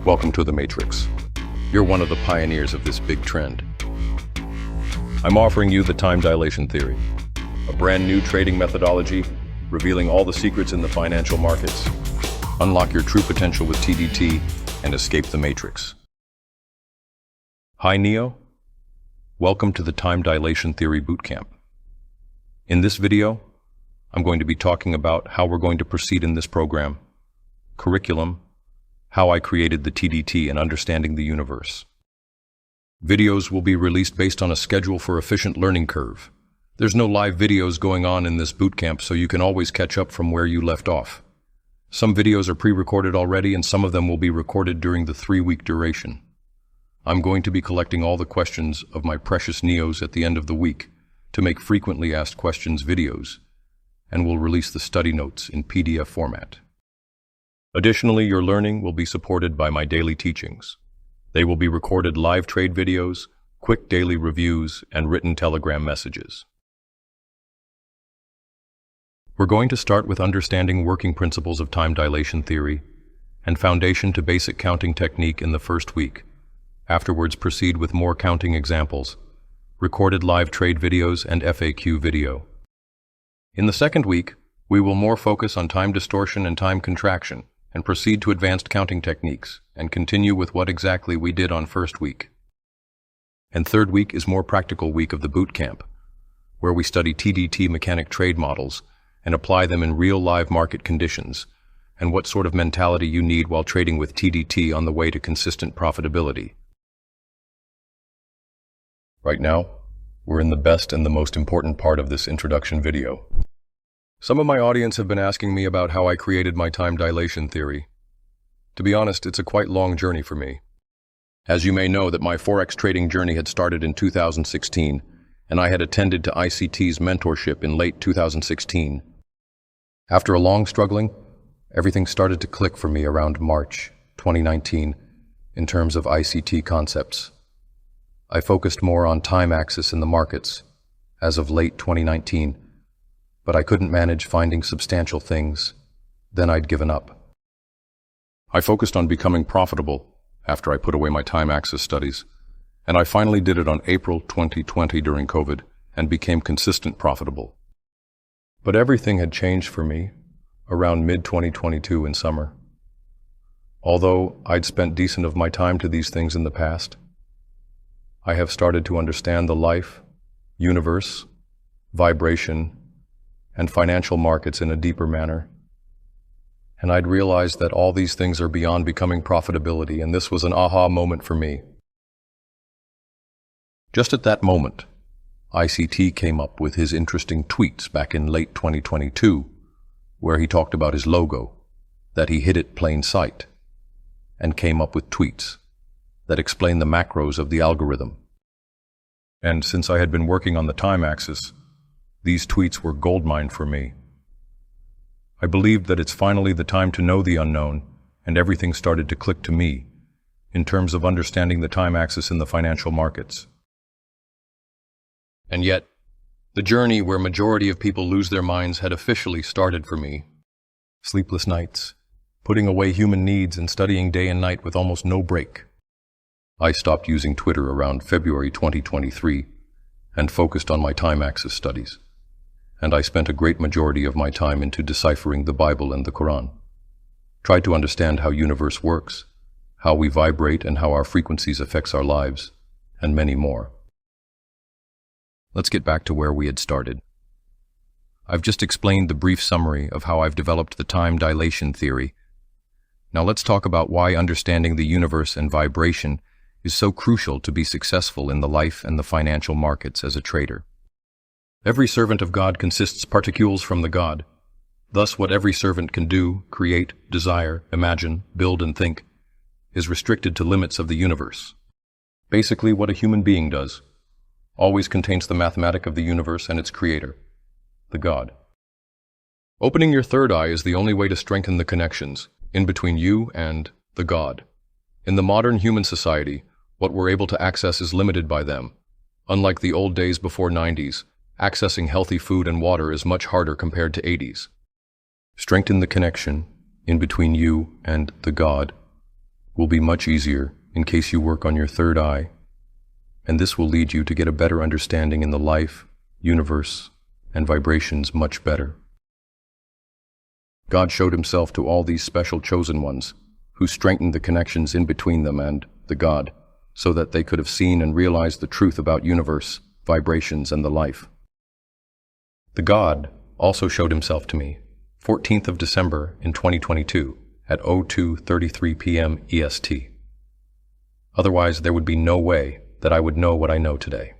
Welcome to the Matrix. You're one of the pioneers of this big trend. I'm offering you the time dilation theory, a brand new trading methodology revealing all the secrets in the financial markets. Unlock your true potential with TDT and escape the Matrix. Hi Neo, welcome to the Time Dilation Theory Bootcamp. In this video, I'm going to be talking about how we're going to proceed in this program, curriculum, how I created the TDT and understanding the universe. Videos will be released based on a schedule for efficient learning curve. There's no live videos going on in this bootcamp, so you can always catch up from where you left off. Some videos are pre-recorded already, and some of them will be recorded during the 3-week duration. I'm going to be collecting all the questions of my precious Neos at the end of the week to make frequently asked questions videos, and will release the study notes in PDF format. Additionally, your learning will be supported by my daily teachings. They will be recorded live trade videos, quick daily reviews, and written Telegram messages. We're going to start with understanding working principles of time dilation theory and foundation to basic counting technique in the first week. Afterwards, proceed with more counting examples, recorded live trade videos, and FAQ video. In the second week, we will more focus on time distortion and time contraction, and proceed to advanced counting techniques, and continue with what exactly we did on first week. And third week is more practical week of the boot camp, where we study TDT mechanic trade models and apply them in real live market conditions, and what sort of mentality you need while trading with TDT on the way to consistent profitability. Right now, we're in the best and the most important part of this introduction video. Some of my audience have been asking me about how I created my time dilation theory. To be honest, it's a quite long journey for me. As you may know, that my Forex trading journey had started in 2016, and I had attended to ICT's mentorship in late 2016. After a long struggling, everything started to click for me around March 2019 in terms of ICT concepts. I focused more on time axis in the markets as of late 2019, but I couldn't manage finding substantial things. Then I'd given up. I focused on becoming profitable after I put away my time axis studies, and I finally did it on April 2020 during COVID and became consistent profitable. But everything had changed for me around mid-2022 in summer. Although I'd spent decent of my time to these things in the past, I have started to understand the life, universe, vibration, and financial markets in a deeper manner. And I'd realized that all these things are beyond becoming profitability, and this was an aha moment for me. Just at that moment, ICT came up with his interesting tweets back in late 2022, where he talked about his logo, that he hid it plain sight, and came up with tweets that explain the macros of the algorithm. And since I had been working on the time axis, these tweets were goldmine for me. I believed that it's finally the time to know the unknown, and everything started to click to me in terms of understanding the time axis in the financial markets. And yet, the journey where majority of people lose their minds had officially started for me. Sleepless nights, putting away human needs and studying day and night with almost no break. I stopped using Twitter around February 2023 and focused on my time axis studies. And I spent a great majority of my time into deciphering the Bible and the Quran. Tried to understand how universe works, how we vibrate and how our frequencies affects our lives, and many more. Let's get back to where we had started. I've just explained the brief summary of how I've developed the time dilation theory. Now let's talk about why understanding the universe and vibration is so crucial to be successful in the life and the financial markets as a trader. Every servant of God consists particles from the God. Thus, what every servant can do, create, desire, imagine, build, and think is restricted to limits of the universe. Basically, what a human being does always contains the mathematic of the universe and its creator, the God. Opening your third eye is the only way to strengthen the connections in between you and the God. In the modern human society, what we're able to access is limited by them. Unlike the old days before 90s, accessing healthy food and water is much harder compared to 80s. Strengthen the connection in between you and the God will be much easier in case you work on your third eye, and this will lead you to get a better understanding in the life, universe, and vibrations much better. God showed himself to all these special chosen ones, who strengthened the connections in between them and the God, so that they could have seen and realized the truth about universe, vibrations, and the life. The God also showed himself to me, 14th of December in 2022 at 02:33 p.m. EST. Otherwise, there would be no way that I would know what I know today.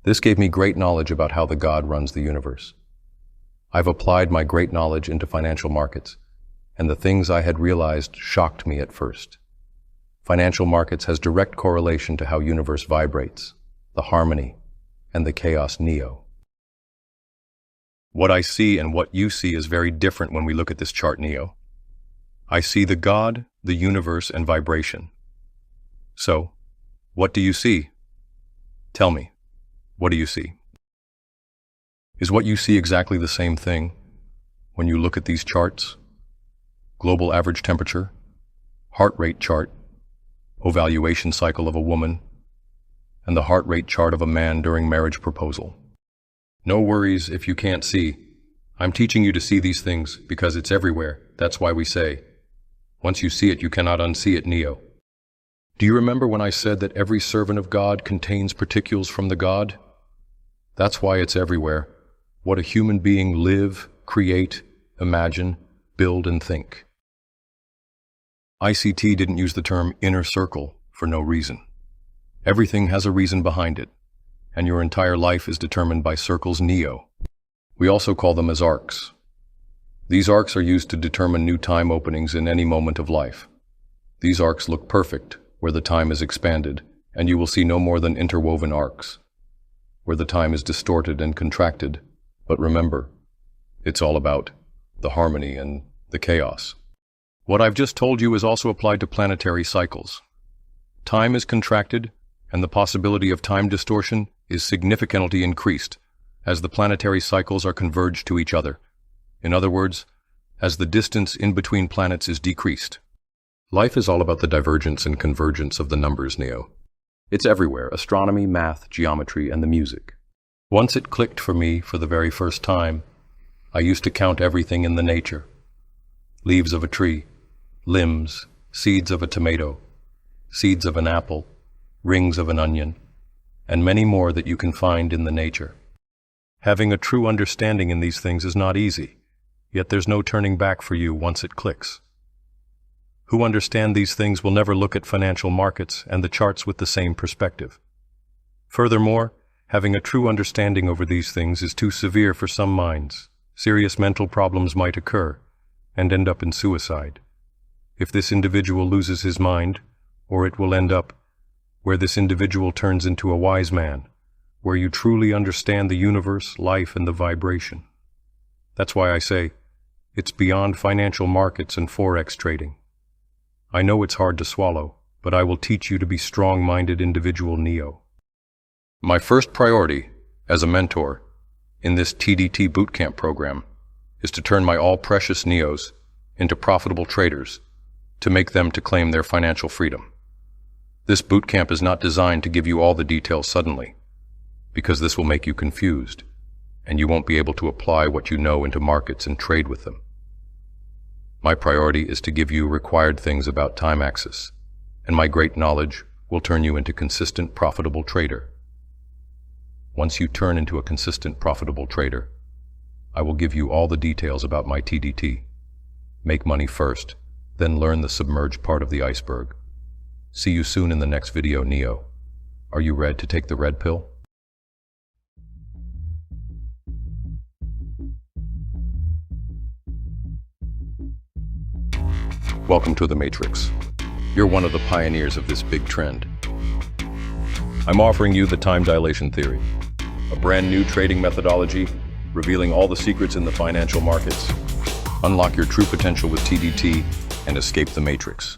This gave me great knowledge about how the God runs the universe. I've applied my great knowledge into financial markets, and the things I had realized shocked me at first. Financial markets has direct correlation to how universe vibrates, the harmony, and the chaos Neo. What I see and what you see is very different when we look at this chart, Neo. I see the God, the universe, and vibration. So, what do you see? Tell me, what do you see? Is what you see exactly the same thing when you look at these charts? Global average temperature, heart rate chart, ovulation cycle of a woman, and the heart rate chart of a man during marriage proposal. No worries if you can't see. I'm teaching you to see these things because it's everywhere. That's why we say, once you see it, you cannot unsee it, Neo. Do you remember when I said that every servant of God contains particles from the God? That's why it's everywhere. What a human being live, create, imagine, build, and think. ICT didn't use the term inner circle for no reason. Everything has a reason behind it, and your entire life is determined by circles, Neo. We also call them as arcs. These arcs are used to determine new time openings in any moment of life. These arcs look perfect where the time is expanded, and you will see no more than interwoven arcs, where the time is distorted and contracted. But remember, it's all about the harmony and the chaos. What I've just told you is also applied to planetary cycles. Time is contracted, and the possibility of time distortion is significantly increased as the planetary cycles are converged to each other. In other words, as the distance in between planets is decreased. Life is all about the divergence and convergence of the numbers, Neo. It's everywhere: astronomy, math, geometry, and the music. Once it clicked for me for the very first time, I used to count everything in the nature. Leaves of a tree, limbs, seeds of a tomato, seeds of an apple, rings of an onion, and many more that you can find in the nature. Having a true understanding in these things is not easy, yet there's no turning back for you once it clicks. Who understand these things will never look at financial markets and the charts with the same perspective. Furthermore, having a true understanding over these things is too severe for some minds. Serious mental problems might occur and end up in suicide. If this individual loses his mind, or it will end up where this individual turns into a wise man, where you truly understand the universe, life, and the vibration. That's why I say, it's beyond financial markets and forex trading. I know it's hard to swallow, but I will teach you to be strong-minded individual, Neo. My first priority, as a mentor, in this TDT bootcamp program, is to turn my all-precious Neos into profitable traders, to make them to claim their financial freedom. This bootcamp is not designed to give you all the details suddenly, because this will make you confused, and you won't be able to apply what you know into markets and trade with them. My priority is to give you required things about time axis, and my great knowledge will turn you into consistent, profitable trader. Once you turn into a consistent, profitable trader, I will give you all the details about my TDT. Make money first, then learn the submerged part of the iceberg. See you soon in the next video, Neo. Are you ready to take the red pill? Welcome to the Matrix. You're one of the pioneers of this big trend. I'm offering you the time dilation theory, a brand new trading methodology revealing all the secrets in the financial markets. Unlock your true potential with TDT and escape the Matrix.